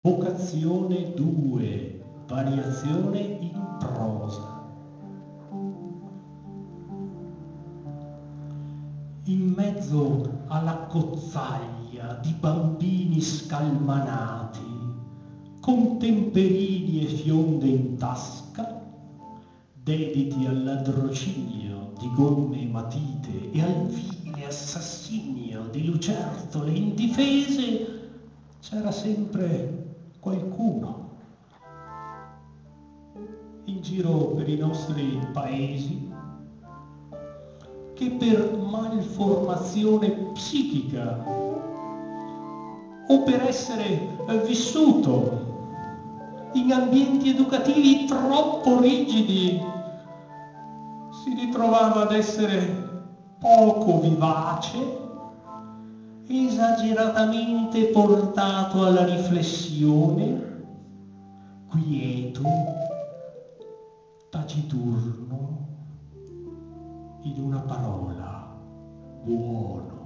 Vocazione 2, variazione in prosa. In mezzo alla cozzaglia di bambini scalmanati, con temperini e fionde in tasca, dediti al ladrocinio di gomme e matite e al vile assassinio di lucertole indifese, c'era sempre qualcuno in giro per i nostri paesi che per malformazione psichica o per essere vissuto in ambienti educativi troppo rigidi si ritrovava ad essere poco vivace, esageratamente portato alla riflessione, quieto, taciturno, in una parola, buono.